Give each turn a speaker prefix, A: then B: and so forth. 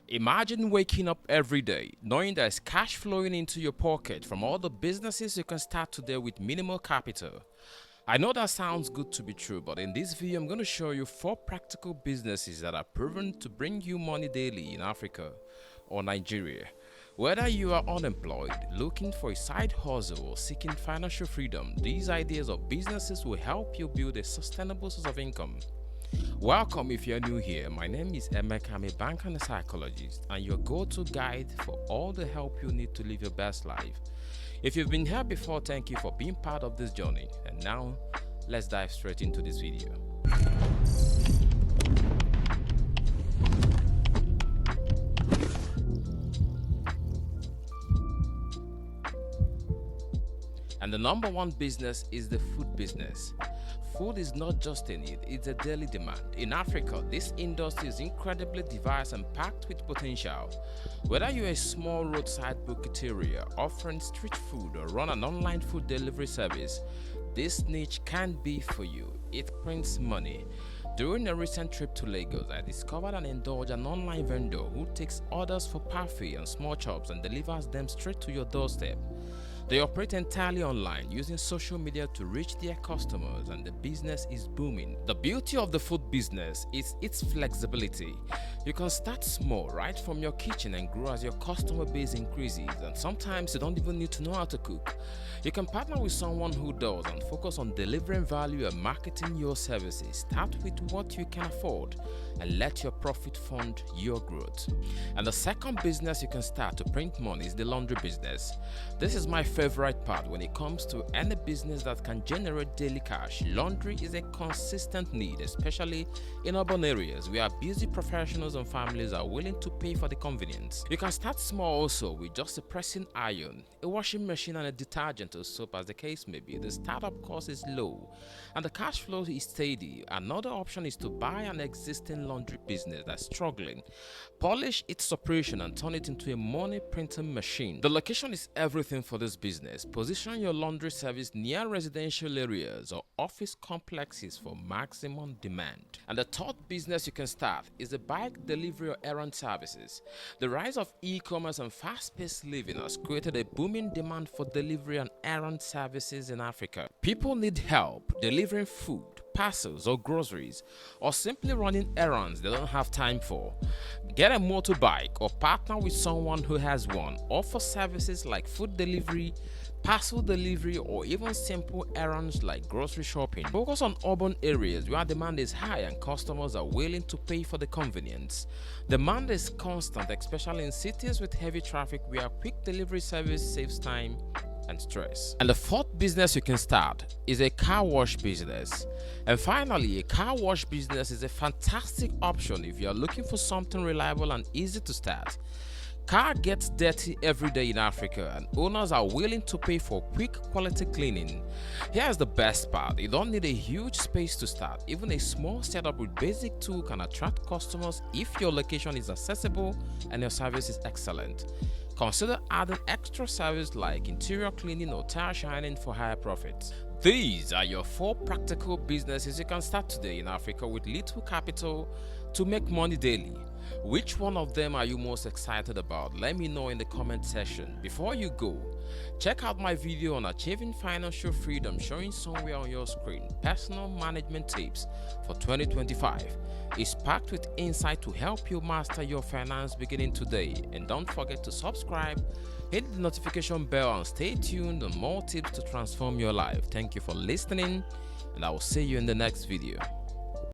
A: Imagine waking up every day knowing there's cash flowing into your pocket from all the businesses you can start today with minimal capital. I know that sounds good to be true, but in this video, I'm going to show you 4 practical businesses that are proven to bring you money daily in Africa or Nigeria. Whether you are unemployed, looking for a side hustle, or seeking financial freedom, these ideas of businesses will help you build a sustainable source of income. Welcome if you're new here. My name is Emeka. I'm a banker and a psychologist, and your go-to guide for all the help you need to live your best life. If you've been here before, thank you for being part of this journey. And now, let's dive straight into this video. And the number one business is the food business. Food is not just a need, it's a daily demand. In Africa, this industry is incredibly diverse and packed with potential. Whether you're a small roadside buketeria offering street food or run an online food delivery service, this niche can be for you. It prints money. During a recent trip to Lagos, I discovered and indulged an online vendor who takes orders for parfait and small chops and delivers them straight to your doorstep. They operate entirely online using social media to reach their customers, and the business is booming. The beauty of the food business is its flexibility. You can start small right from your kitchen and grow as your customer base increases, and sometimes you don't even need to know how to cook. You can partner with someone who does and focus on delivering value and marketing your services. Start with what you can afford and let your profit fund your growth. And the second business you can start to print money is the laundry business. This is my favorite part when it comes to any business that can generate daily cash. Laundry is a consistent need, especially in urban areas where busy professionals and families are willing to pay for the convenience. You can start small also with just a pressing iron, a washing machine, and a detergent or soap, as the case may be. The startup cost is low and the cash flow is steady. Another option is to buy an existing laundry business that's struggling, polish its operation, and turn it into a money printing machine. The location is everything for this business. Position your laundry service near residential areas or office complexes for maximum demand. And the third business you can start is the bike delivery or errand services. The rise of e-commerce and fast-paced living has created a booming demand for delivery and errand services in Africa. People need help delivering food, parcels or groceries, or simply running errands they don't have time for. Get a motorbike or partner with someone who has one. Offer services like food delivery, parcel delivery, or even simple errands like grocery shopping. Focus on urban areas where demand is high and customers are willing to pay for the convenience. Demand is constant, especially in cities with heavy traffic where quick delivery service saves time and stress. And the fourth business you can start is a car wash business. And finally, a car wash business is a fantastic option if you are looking for something reliable and easy to start. Car gets dirty every day in Africa, and owners are willing to pay for quick quality cleaning. Here's the best part: you don't need a huge space to start. Even a small setup with basic tool can attract customers if your location is accessible and your service is excellent. Consider adding extra service like interior cleaning or tire shining for higher profits. These are your 4 practical businesses you can start today in Africa with little capital to make money daily. Which one of them are you most excited about? Let me know in the comment section. Before you go, check out my video on achieving financial freedom showing somewhere on your screen. Personal management tips for 2025. It's packed with insight to help you master your finance beginning today. And don't forget to subscribe, hit the notification bell, and stay tuned on more tips to transform your life. Thank you for listening, and I will see you in the next video.